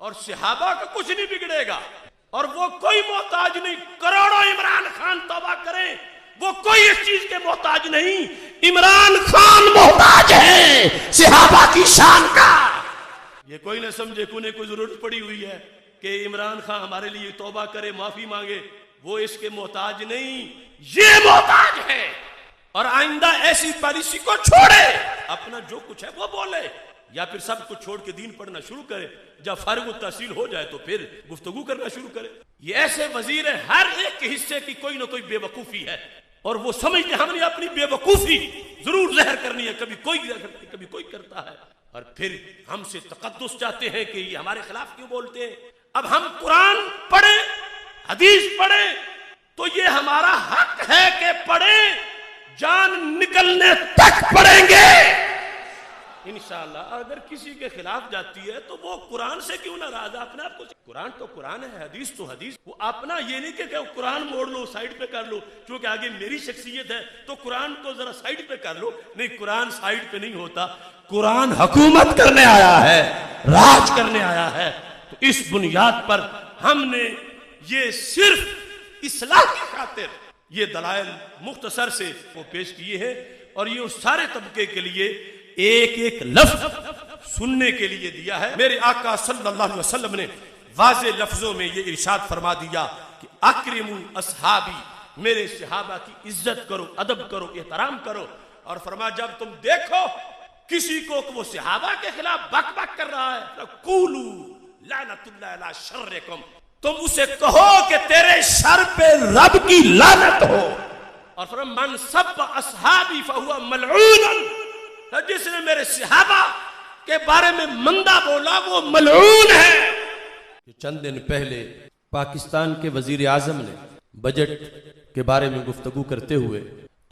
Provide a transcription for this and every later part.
اور صحابہ کا کچھ نہیں بگڑے گا، اور وہ کوئی محتاج نہیں، کروڑوں عمران خان توبہ کریں وہ کوئی اس چیز کے محتاج نہیں، عمران خان محتاج ہے صحابہ کی شان کا۔ یہ کوئی نہ سمجھے کہ انہیں کوئی ضرورت پڑی ہوئی ہے کہ عمران خان ہمارے لیے توبہ کرے، معافی مانگے، وہ اس کے محتاج نہیں، یہ محتاج ہے۔ اور آئندہ ایسی پالیسی کو چھوڑے، اپنا جو کچھ ہے وہ بولے، یا پھر سب کچھ چھوڑ کے دین پڑھنا شروع کرے، جب فارغ التحصیل ہو جائے تو پھر گفتگو کرنا شروع کرے۔ یہ ایسے وزیر ہیں، ہر ایک کے حصے کی کوئی نہ کوئی بے وقوفی ہے، اور وہ سمجھتے ہم نے اپنی بے وقوفی ضرور ظاہر کرنی ہے، کبھی کوئی کبھی کوئی کرتا ہے، اور پھر ہم سے تقدس چاہتے ہیں کہ یہ ہمارے خلاف کیوں بولتے ہیں۔ اب ہم قرآن پڑھیں، حدیث پڑھیں تو یہ ہمارا حق ہے کہ پڑھیں، جان نکلنے تک پڑھیں گے انشاءاللہ۔ اگر کسی کے خلاف جاتی ہے تو وہ قرآن سے کیوں ناراض ہے؟ اپنے آپ کو، قرآن تو قرآن ہے، حدیث تو حدیث، وہ اپنا یہ نہیں کہ قرآن موڑ لو، سائیڈ پہ کر لو، کیونکہ آگے میری شخصیت ہے تو قرآن کو ذرا سائیڈ پہ کر لو۔ نہیں، قرآن سائیڈ پہ نہیں ہوتا، قرآن حکومت کرنے آیا ہے، راج کرنے آیا ہے۔ تو اس بنیاد پر ہم نے یہ صرف اصلاح کی خاطر یہ دلائل مختصر سے وہ پیش کیے ہیں، اور یہ اس سارے طبقے کے لیے ایک ایک لفظ سننے کے لیے دیا ہے۔ میرے آقا صلی اللہ علیہ وسلم نے واضح لفظوں میں یہ ارشاد فرما دیا کہ اکرموا اصحابی، میرے صحابہ کی عزت کرو، ادب کرو، احترام کرو، اور فرما جب تم دیکھو کسی کو کہ وہ صحابہ کے خلاف بک بک کر رہا ہے، فقولوا لعنت اللہ علی شرکم، تم اسے کہو کہ تیرے شر پہ رب کی لعنت ہو، اور فرما من سب اصحابی فہو ملعون، جس نے میرے صحابہ کے بارے میں مندہ بولا وہ ملعون ہے۔ چند دن پہلے پاکستان کے وزیر اعظم نے بجٹ کے بارے میں گفتگو کرتے ہوئے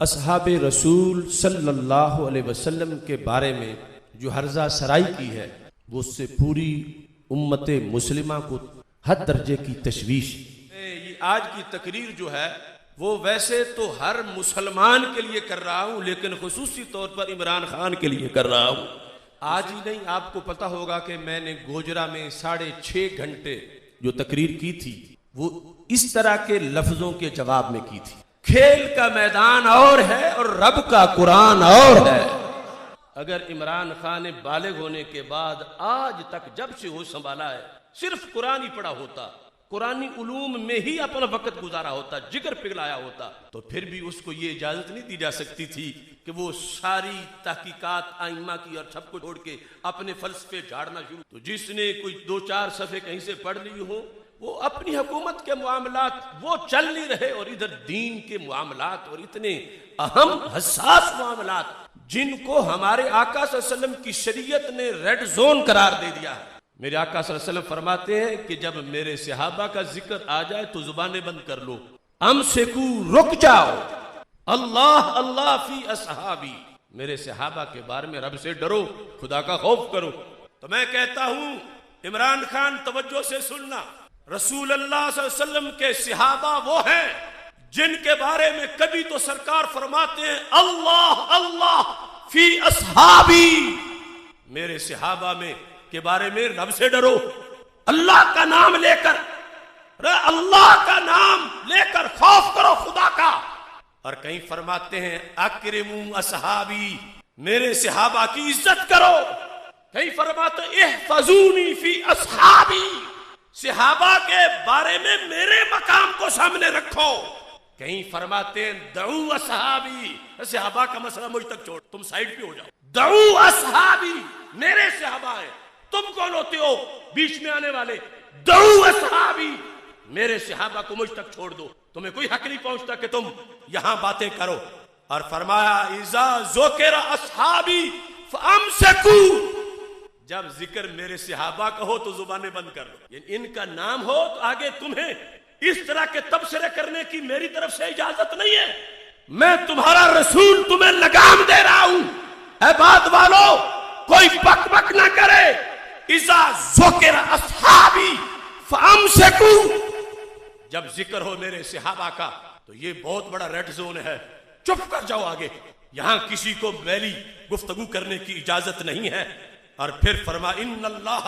اصحاب رسول صلی اللہ علیہ وسلم کے بارے میں جو ہرزہ سرائی کی ہے، وہ اس سے پوری امت مسلمہ کو حد درجے کی تشویش۔ یہ آج کی تقریر جو ہے وہ ویسے تو ہر مسلمان کے لیے کر رہا ہوں، لیکن خصوصی طور پر عمران خان کے لیے کر رہا ہوں۔ آج ہی نہیں، آپ کو پتہ ہوگا کہ میں نے گوجرا میں 6.5 گھنٹے جو تقریر کی تھی وہ اس طرح کے لفظوں کے جواب میں کی تھی۔ کھیل کا میدان اور ہے اور رب کا قرآن اور ہے۔ اگر عمران خان نے بالغ ہونے کے بعد آج تک جب سے وہ سنبھالا ہے صرف قرآن ہی پڑھا ہوتا، قرآنی علوم میں ہی اپنا وقت گزارا ہوتا، جگر پگھلایا ہوتا، تو پھر بھی اس کو یہ اجازت نہیں دی جا سکتی تھی کہ وہ ساری تحقیقات ائمہ کی اور سب کو چھوڑ کے اپنے فلسفے جھاڑنا شروع۔ تو جس نے کوئی 2-4 صفحے کہیں سے پڑھ لی ہو، وہ اپنی حکومت کے معاملات وہ چل نہیں رہے، اور ادھر دین کے معاملات اور اتنے اہم حساس معاملات جن کو ہمارے آقا صلی اللہ علیہ وسلم کی شریعت نے ریڈ زون قرار دے دیا ہے۔ میرے آقا صلی اللہ علیہ وسلم فرماتے ہیں کہ جب میرے صحابہ کا ذکر آ جائے تو زبانیں بند کر لو، امسکو، رک جاؤ، اللہ اللہ فی اصحابی، میرے صحابہ کے بارے میں رب سے ڈرو، خدا کا خوف کرو۔ تو میں کہتا ہوں عمران خان توجہ سے سننا، رسول اللہ صلی اللہ علیہ وسلم کے صحابہ وہ ہیں جن کے بارے میں کبھی تو سرکار فرماتے ہیں اللہ اللہ فی اصحابی، میرے صحابہ میں کے بارے میں رب سے ڈرو، اللہ کا نام لے کر، اللہ کا نام لے کر خوف کرو خدا کا۔ اور کہیں فرماتے ہیں اکرموا اصحابی، میرے صحابہ کی عزت کرو، کہیں فرماتے ہیں احفظونی فی اصحابی، صحابہ کے بارے میں میرے مقام کو سامنے رکھو، کہیں فرماتے ہیں دعو اصحابی، صحابہ کا مسئلہ مجھ تک چھوڑ، تم سائیڈ پہ ہو جاؤ، دعو اصحابی، میرے صحابہ ہیں، تم کون ہوتے ہو بیچ میں آنے والے، دعو اصحابی، میرے صحابہ کو مجھ تک چھوڑ دو، تمہیں کوئی حق نہیں پہنچتا کہ تم یہاں باتیں کرو۔ اور فرمایا اذا ذکر اصحابی فامسکو، جب ذکر میرے صحابہ کا ہو تو زبانیں بند کر لو، یعنی ان کا نام ہو تو آگے تمہیں اس طرح کے تبصرے کرنے کی میری طرف سے اجازت نہیں ہے، میں تمہارا رسول تمہیں لگام دے رہا ہوں، اے بات والو کوئی بک بک نہ کرے، اذا ذکر اصحابی فامسکو، جب ذکر ہو میرے صحابہ کا تو یہ بہت بڑا ریڈ زون ہے، چپ کر جاؤ، آگے یہاں کسی کو میلی گفتگو کرنے کی اجازت نہیں ہے۔ اور پھر فرما ان اللہ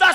10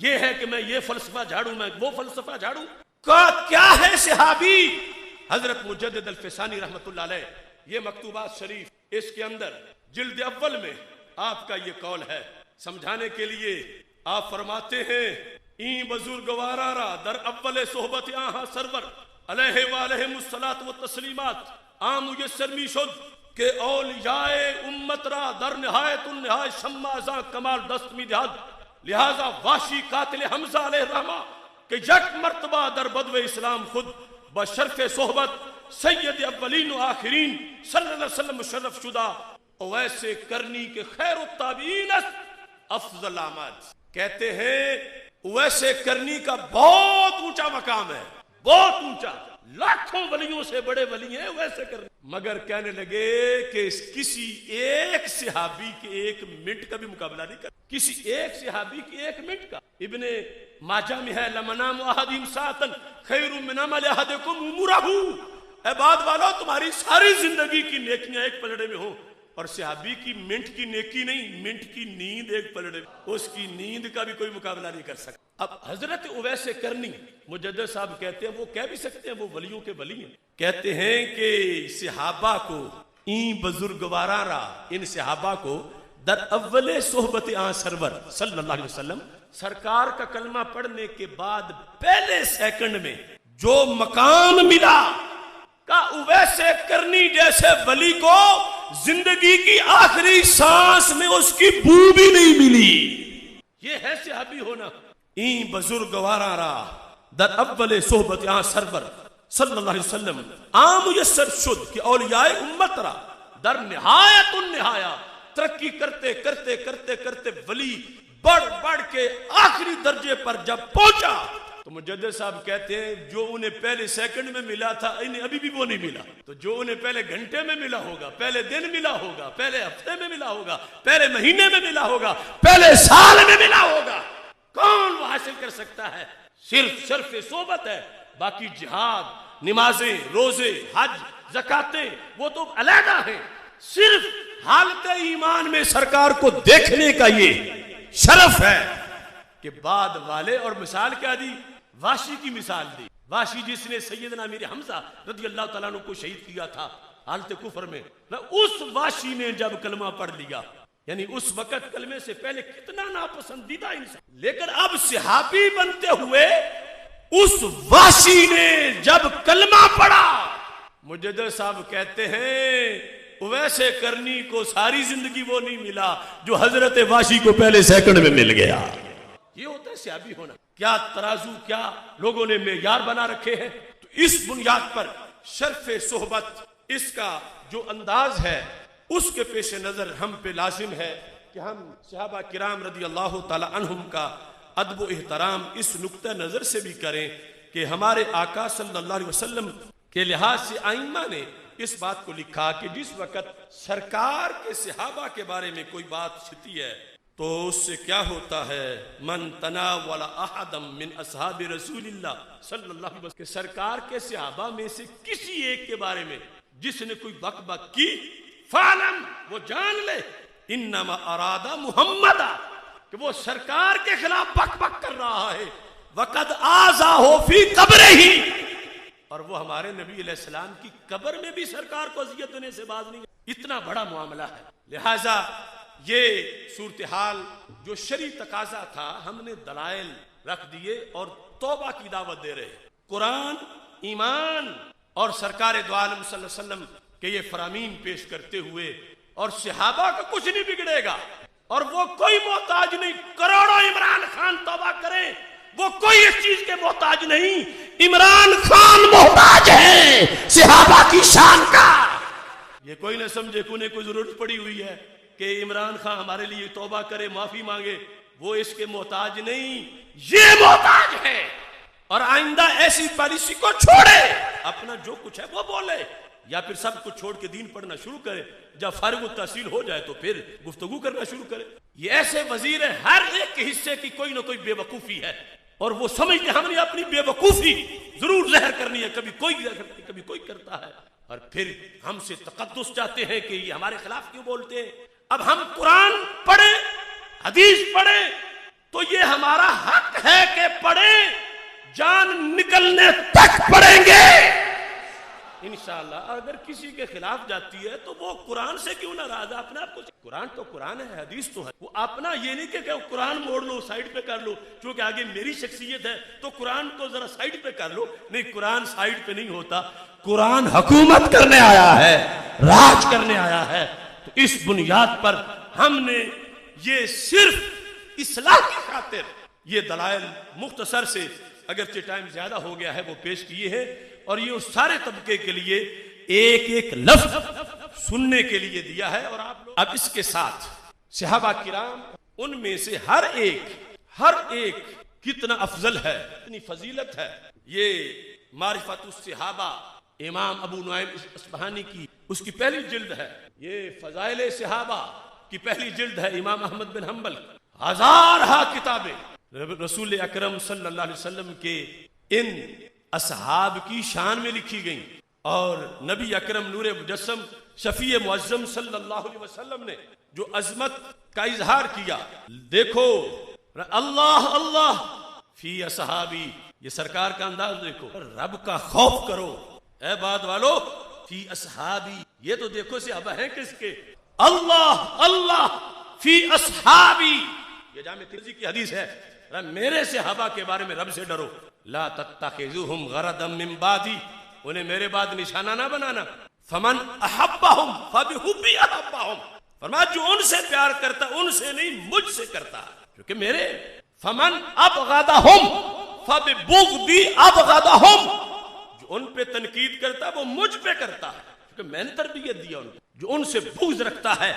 یہ ہے کہ میں یہ فلسفہ جھاڑوں میں وہ فلسفہ جھاڑوں کیا ہے صحابی؟ حضرت مجدد الفسانی رحمت اللہ علیہ یہ مکتوبات شریف اس کے اندر جلد اول میں آپ کا یہ قول ہے سمجھانے کے لیے آپ فرماتے ہیں این بزرگوارا را در اول صحبت آہاں سرور علیہ وآلہم الصلاة والتسلیمات آم میسر می شد کہ اولیاء امت را در نہایت النہایت شمازاں کمال دست می دہد لہذا واشی قاتل حمزہ علیہ الرحمہ کہ یک مرتبہ در بدو اسلام خود بشرف صحبت سید اولین و آخرین صلی اللہ علیہ وسلم مشرف شدہ اویسے کرنی کے خیر التابعین افضل آمد. کہتے ہیں اویسے کرنی کا بہت اونچا مقام ہے, بہت اونچا, لاکھوں ولیوں سے بڑے ولی ہیں ویسے کرنی. مگر کہنے لگے کہ کسی ایک صحابی کے ایک منٹ کا بھی مقابلہ نہیں کر, کسی ایک صحابی کے ایک منٹ کا. ابن ماجہ میں ہے لمنام احدہم ساعتن خیر من عمل احدکم عمرہ. اے بعد والو تمہاری ساری زندگی کی نیکیاں ایک پلڑے میں ہوں, اور صحابی کی منٹ کی نیکی نہیں, منٹ کی نیند ایک پلڑے میں, اس کی نیند کا بھی کوئی مقابلہ نہیں کر سکتا. اب حضرت اویس کرنی مجدد صاحب کہتے ہیں, وہ کہہ بھی سکتے ہیں وہ ولیوں کے ولی ہیں, کہتے ہیں کہ صحابہ کو این بزرگوارا را, ان صحابہ کو در اول صحبت آن سرور صلی اللہ علیہ وسلم سرکار کا کلمہ پڑھنے کے بعد پہلے سیکنڈ میں جو مقام ملا کا اویس کرنی جیسے ولی کو زندگی کی آخری سانس میں اس کی بو بھی نہیں ملی. یہ ہے صحابی ہونا. این بزرگوارا را در اول صحبت آن سرور صلی اللہ علیہ وسلم عام میسر شد کہ اولیاء امت را در نہایت النہایا ترقی کرتے کرتے کرتے کرتے ولی بڑھ بڑھ کے آخری درجے پر جب پہنچا تو مجدد صاحب کہتے ہیں جو انہیں پہلے سیکنڈ میں ملا تھا انہیں ابھی بھی وہ نہیں ملا. تو جو انہیں پہلے گھنٹے میں ملا ہوگا, پہلے دن ملا ہوگا, پہلے ہفتے میں ملا ہوگا, پہلے مہینے میں ملا ہوگا, پہلے سال میں ملا ہوگا, کون وہ حاصل کر سکتا ہے؟ صرف شرف صحبت ہے. باقی جہاد, نمازیں, روزے, حج, زکاتیں وہ تو علیحدہ ہیں. صرف حالت ایمان میں سرکار کو دیکھنے کا یہ شرف ہے کہ بعد والے. اور مثال کیا دی؟ واشی کی مثال دی. واشی جس نے سیدنا امیر حمزہ رضی اللہ تعالیٰ عنہ کو شہید کیا تھا حالت کفر میں, اس واشی نے جب کلمہ پڑھ لیا, یعنی اس وقت کلمے سے پہلے کتنا ناپسندیدہ انسان, لیکن اب صحابی بنتے ہوئے اس واشی نے جب کلمہ پڑھا, مجدد صاحب کہتے ہیں اویسے کرنی کو ساری زندگی وہ نہیں ملا جو حضرت واشی کو پہلے سیکنڈ میں مل گیا. یہ ہوتا ہے صحابی ہونا. کیا ترازو, کیا لوگوں نے معیار بنا رکھے ہیں. تو اس بنیاد پر شرف صحبت اس کا جو انداز ہے اس کے پیش نظر ہم پہ لازم ہے کہ ہم صحابہ کرام رضی اللہ تعالی عنہم کا ادب و احترام اس نقطہ نظر سے بھی کریں کہ ہمارے آقا صلی اللہ علیہ وسلم کے لحاظ سے ائمہ نے اس بات کو لکھا کہ جس وقت سرکار کے صحابہ کے بارے میں کوئی بات چھتی ہے تو اس سے کیا ہوتا ہے, من تناول احدا من اصحاب رسول اللہ صلی اللہ علیہ وسلم, کہ سرکار کے صحابہ میں سے کسی ایک کے بارے میں جس نے کوئی بک بک کی, فعلم وہ جان لے, انما اراد محمد, کہ وہ سرکار کے خلاف بک بک کر رہا ہے, وقد آذاہ فی قبرہ, اور وہ ہمارے نبی علیہ السلام کی قبر میں بھی سرکار کو اذیت دینے سے باز نہیں. اتنا بڑا معاملہ ہے. لہذا یہ صورتحال جو شرعی تقاضا تھا ہم نے دلائل رکھ دیے اور توبہ کی دعوت دے رہے ہیں. قرآن, ایمان اور سرکار دو عالم صلی اللہ علیہ وسلم کے یہ فرامین پیش کرتے ہوئے, اور صحابہ کا کچھ نہیں بگڑے گا, اور وہ کوئی محتاج نہیں. کروڑوں عمران خان توبہ کریں, وہ کوئی اس چیز کے محتاج نہیں. عمران خان محتاج ہے صحابہ کی شان کا. یہ کوئی نہ سمجھے کہ انہیں کوئی ضرورت پڑی ہوئی ہے کہ عمران خان ہمارے لیے توبہ کرے, معافی مانگے. وہ اس کے محتاج نہیں, یہ محتاج ہے. اور آئندہ ایسی پالیسی کو چھوڑے, اپنا جو کچھ ہے وہ بولے, یا پھر سب کچھ چھوڑ کے دین پڑھنا شروع کرے. جب فارغ التحصیل ہو جائے تو پھر گفتگو کرنا شروع کرے. یہ ایسے وزیر ہیں, ہر ایک کے حصے کی کوئی نہ کوئی بے وقوفی ہے, اور وہ سمجھتے ہم نے اپنی بے وقوفی ضرور ظاہر کرنی ہے. کبھی کوئی کبھی کوئی کرتا ہے, اور پھر ہم سے تقدس چاہتے ہیں کہ یہ ہمارے خلاف کیوں بولتے ہیں. اب ہم قرآن پڑھیں, حدیث پڑھیں, تو یہ ہمارا حق ہے کہ پڑھیں، جان نکلنے تک پڑھیں گے انشاءاللہ۔ اگر کسی کے خلاف جاتی ہے تو وہ قرآن سے کیوں ناراض ہے؟ اپنے آپ کو، قرآن تو قرآن ہے، حدیث تو ہے، وہ اپنا یہ نہیں کہ قرآن موڑ لو، سائیڈ پہ کر لو، چونکہ آگے میری شخصیت ہے تو قرآن کو ذرا سائیڈ پہ کر لو۔ نہیں، قرآن سائیڈ پہ نہیں ہوتا، قرآن حکومت کرنے آیا ہے، راج کرنے آیا ہے۔ تو اس بنیاد پر ہم نے یہ صرف اصلاح کی خاطر یہ دلائل مختصر سے، اگرچہ ٹائم زیادہ ہو گیا ہے، وہ پیش کیے ہیں، اور یہ اس سارے طبقے کے لیے ایک ایک لفظ سننے کے لیے دیا ہے۔ اور آپ لوگ اب اس کے ساتھ صحابہ کرام، ان میں سے ہر ایک کتنا افضل ہے، کتنی فضیلت ہے۔ یہ معرفت الصحابہ امام ابو نعیم اصفہانی کی اس کی پہلی جلد ہے، یہ فضائل صحابہ کی پہلی جلد ہے امام احمد بن حنبل، ہزارہا کتابیں رسول اکرم صلی اللہ علیہ وسلم کے ان اصحاب کی شان میں لکھی گئیں، اور نبی اکرم نور مجسم شفیع معظم صلی اللہ علیہ وسلم نے جو عظمت کا اظہار کیا، دیکھو اللہ اللہ فی اصحابی، یہ سرکار کا انداز دیکھو، رب کا خوف کرو اے بعد والو، فی اصحابی، یہ تو دیکھو صحابہ ہیں کس کے، اللہ اللہ فی اصحابی، یہ جامع ترمذی کی حدیث ہے، میرے صحابہ کے بارے میں رب سے ڈرو، لا تتخذوہم غرضا من بعدی، انہیں میرے بعد نشانہ نہ بنانا، فمن احبہم فبحبی احبہم، فرمایا جو ان سے پیار کرتا ان سے نہیں مجھ سے کرتا، کیونکہ میرے، فمن ابغضہم فببغضی ابغضہم، جو ان پہ تنقید کرتا وہ مجھ پہ کرتا ہے، کیونکہ میں نے تربیت دیا ان کو، جو ان سے بغض رکھتا ہے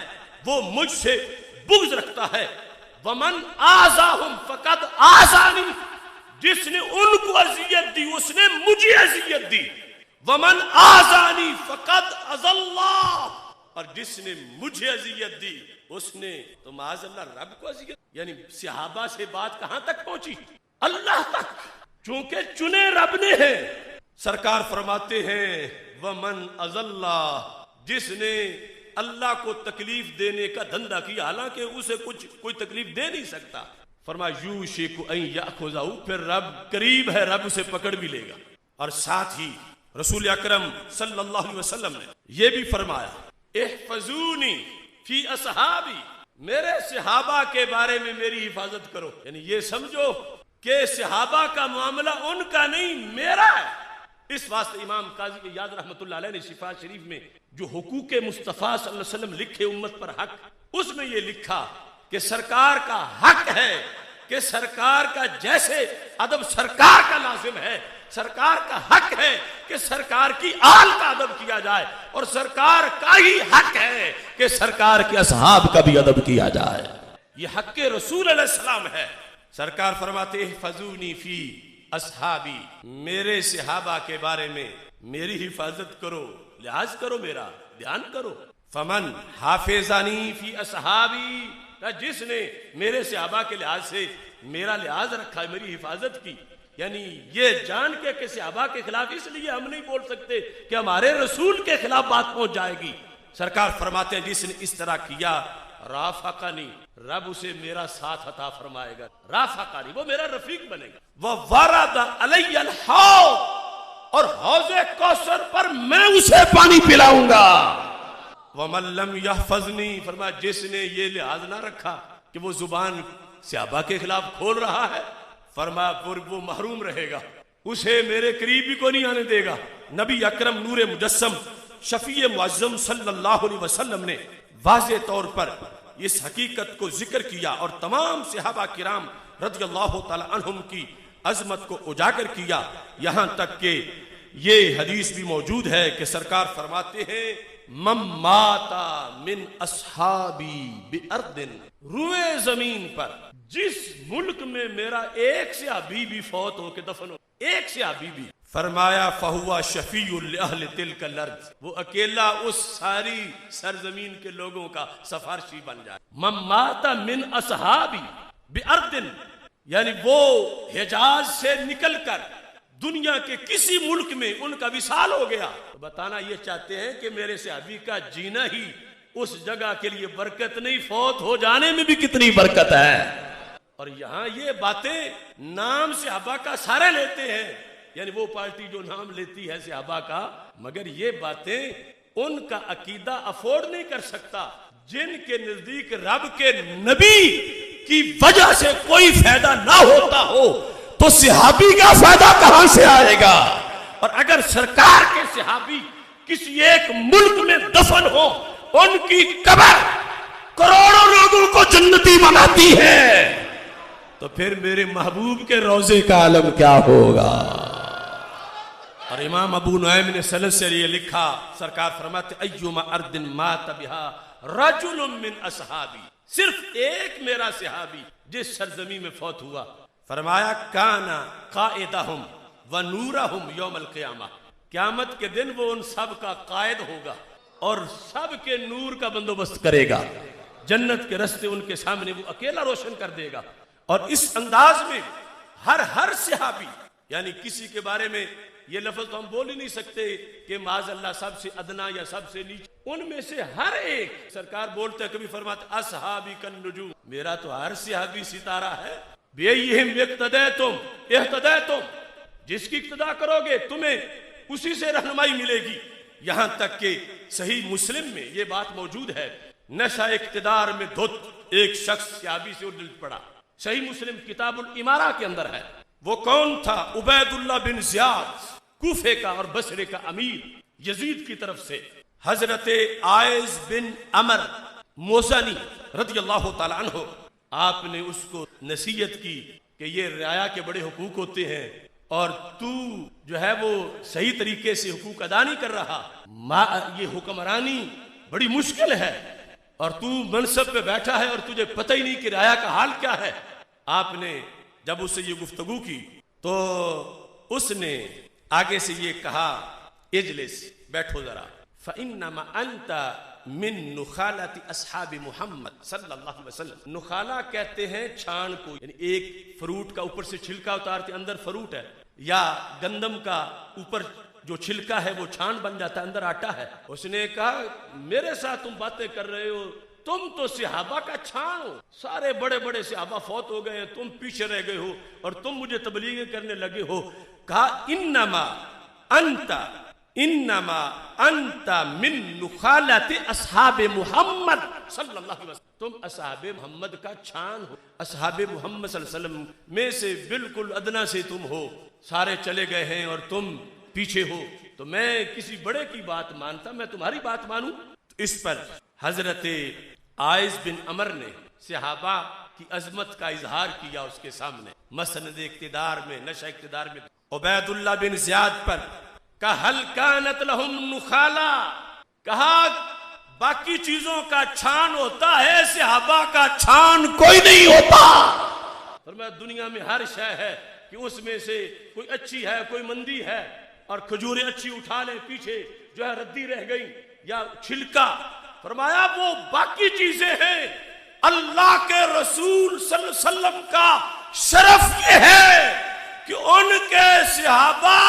وہ مجھ سے بغض رکھتا ہے، ومن آذاہم فقد آذانی، جس نے ان کو اذیت دی اس نے مجھے اذیت دی، ومن آذانی فقد اذى اللہ، اور جس نے مجھے اذیت دی اس نے تو معاذ اللہ رب کو اذیت، یعنی صحابہ سے بات کہاں تک پہنچی؟ اللہ تک، چونکہ چنے رب نے ہیں۔ سرکار فرماتے ہیں ومن اذى اللہ، جس نے اللہ کو تکلیف دینے کا دھندا کیا، حالانکہ اسے کوئی تکلیف دے نہیں سکتا، فرمایا یوشک ان یاخذہ، پھر رب قریب ہے، رب اسے پکڑ بھی لے گا۔ اور ساتھ ہی رسول اکرم صلی اللہ علیہ وسلم نے یہ بھی فرمایا احفظونی فی اصحابی، میرے صحابہ کے بارے میں میری حفاظت کرو، یعنی یہ سمجھو کہ صحابہ کا معاملہ ان کا نہیں میرا ہے۔ اس واسطے امام قاضی اعیاد رحمۃ اللہ علیہ نے شفا شریف میں جو حقوق مصطفیٰ صلی اللہ علیہ وسلم لکھے امت پر حق، اس میں یہ لکھا کہ سرکار کا حق ہے کہ سرکار کا جیسے ادب سرکار کا لازم ہے، سرکار کا حق ہے کہ سرکار کی آل کا ادب کیا جائے، اور سرکار کا ہی حق ہے کہ سرکار کے اصحاب کا بھی ادب کیا جائے، یہ حق رسول علیہ السلام ہے۔ سرکار فرماتے احفظونی فی اصحابی، میرے صحابہ کے بارے میں میری حفاظت کرو، لحاظ کرو، میرا دھیان کرو۔ فمن حافظانی فی اصحابی، جس نے میرے صحابہ کے لحاظ سے میرا لحاظ رکھا، میری حفاظت کی، یعنی یہ جان کے کہ صحابہ کے خلاف اس لیے ہم نہیں بول سکتے کہ ہمارے رسول کے خلاف بات پہنچ جائے گی۔ سرکار فرماتے ہیں جس نے اس طرح کیا رافقانی، رب اسے میرا ساتھ عطا فرمائے گا، رافقانی، وہ میرا رفیق بنے گا، وورد علی الحوض، اور حوض کوثر پر میں اسے پانی پلاؤں گا، ومن لم یحفظنی، فرمایا جس نے یہ لحاظ نہ رکھا کہ وہ زبان صحابہ کے خلاف کھول رہا ہے، فرمایا پھر وہ محروم رہے گا، اسے میرے قریب بھی کو نہیں آنے دے گا۔ نبی اکرم نور مجسم شفیع معظم صلی اللہ علیہ وسلم نے واضح طور پر اس حقیقت کو ذکر کیا اور تمام صحابہ کرام رضی اللہ تعالی عنہم کی عظمت کو اجاگر کیا، یہاں تک کہ یہ حدیث بھی موجود ہے کہ سرکار فرماتے ہیں من مات من اصحابی بارض، روئے زمین پر جس ملک میں میرا ایک صحابی بھی فوت ہو کے دفن ہو، ایک صحابی بھی، فرمایا فہو شفیع لأہل تلک الارض، وہ اکیلا اس ساری سرزمین کے لوگوں کا سفارشی بن جائے۔ من مات من اصحابی بارض، یعنی وہ حجاز سے نکل کر دنیا کے کسی ملک میں ان کا وصال ہو گیا، تو بتانا یہ چاہتے ہیں کہ میرے صحابی کا جینا ہی اس جگہ کے لیے برکت نہیں، فوت ہو جانے میں بھی کتنی برکت ہے۔ اور یہاں یہ باتیں نام صحابہ کا سارے لیتے ہیں، یعنی وہ پارٹی جو نام لیتی ہے صحابہ کا، مگر یہ باتیں ان کا عقیدہ افورڈ نہیں کر سکتا جن کے نزدیک رب کے نبی کی وجہ سے کوئی فائدہ نہ ہوتا ہو تو صحابی کا فائدہ کہاں سے آئے گا؟ اور اگر سرکار کے صحابی کسی ایک ملک میں دفن ہو، ان کی قبر کروڑوں لوگوں کو جنتی بناتی ہے، تو پھر میرے محبوب کے روضے کا عالم کیا ہوگا؟ اور امام ابو نعیم نے سند سے یہ لکھا، سرکار فرماتے ایما ارض مات بہا رجل من اصحابی، صرف ایک میرا صحابی جس سرزمین میں فوت ہوا، فرمایا کانا قائدہم ونورہم یوم القیامہ، قیامت کے دن وہ ان سب کا قائد ہوگا اور سب کے نور کا بندوبست کرے گا، جنت کے رستے ان کے سامنے وہ اکیلا روشن کر دے گا۔ اور اس انداز میں ہر صحابی، یعنی کسی کے بارے میں یہ لفظ تو ہم بول ہی نہیں سکتے کہ معاذ اللہ سب سے ادنا یا سب سے نیچے، ان میں سے ہر ایک سرکار بولتے ہیں، کبھی فرماتے اصحابی کالنجوم، میرا تو ہر صحابی ستارہ ہے، بیہم اقتدیتم اہتدیتم، جس کی اقتدا کرو گے تمہیں اسی سے رہنمائی ملے گی۔ یہاں تک کہ صحیح مسلم میں یہ بات موجود ہے، نشہ اقتدار میں دھت ایک شخص صحابی سے اردل پڑا، صحیح مسلم کتاب الامارہ کے اندر ہے۔ وہ کون تھا؟ عبید اللہ بن زیاد، کوفے کا اور بصرے کا امیر، یزید کی طرف سے۔ حضرت عائز بن عمر موزنی رضی اللہ تعالی عنہ، آپ نے اس کو نصیحت کی کہ یہ رعایا کے بڑے حقوق ہوتے ہیں اور تو جو ہے وہ صحیح طریقے سے حقوق ادا نہیں کر رہا، یہ حکمرانی بڑی مشکل ہے اور تو منصب پہ بیٹھا ہے اور تجھے پتہ ہی نہیں کہ رعایا کا حال کیا ہے۔ آپ نے جب اس سے یہ گفتگو کی تو اس نے آگے سے یہ کہا اجلس، بیٹھو ذرا، فَإِنَّمَا أَنْتَ مِن نُخَالَةِ أَصْحَابِ محمد صلی اللہ علیہ وسلم۔ نخالہ کہتے ہیں چھان کو، یعنی ایک فروٹ کا اوپر سے چھلکا اتارتے اندر فروٹ ہے، یا گندم کا اوپر جو چھلکا ہے وہ چھان بن جاتا ہے اندر آٹا ہے۔ اس نے کہا میرے ساتھ تم باتیں کر رہے ہو، تم تو صحابہ کا چھان ہو، سارے بڑے بڑے صحابہ فوت ہو گئے ہیں، تم پیچھے رہ گئے ہو اور تم مجھے تبلیغ کرنے لگے ہو۔ کہا انما انت من نخالت اصحاب محمد صلی اللہ علیہ وسلم، تم اصحاب محمد کا چھان ہو، اصحاب محمد صلی اللہ علیہ وسلم میں سے بالکل ادنا سے تم ہو، سارے چلے گئے ہیں اور تم پیچھے ہو، تو میں کسی بڑے کی بات مانتا، میں تمہاری بات مانوں؟ اس پر حضرت عائز بن عمر نے صحابہ کی عظمت کا اظہار کیا اس کے سامنے، مسند اقتدار میں، نشہ اقتدار میں۔ عبید اللہ بن زیاد پر کہا هل كانت لهم نخالہ، کہا باقی چیزوں کا چھان ہوتا ہے، صحابہ کا چھان کوئی نہیں ہوتا۔ فرمایا دنیا میں ہر شے ہے کہ اس میں سے کوئی اچھی ہے کوئی مندی ہے، اور کھجوریں اچھی اٹھا لیں پیچھے جو ہے ردی رہ گئی یا چھلکا، فرمایا وہ باقی چیزیں ہیں، اللہ کے رسول صلی اللہ علیہ وسلم کا شرف یہ ہے کہ ان کے صحابہ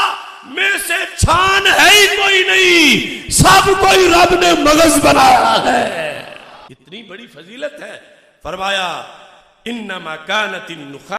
میں سے چھان ہے ہی کوئی نہیں، سب کوئی رب نے مغز بنایا ہے، اتنی بڑی فضیلت ہے۔ فرمایا انما كانت النخالہ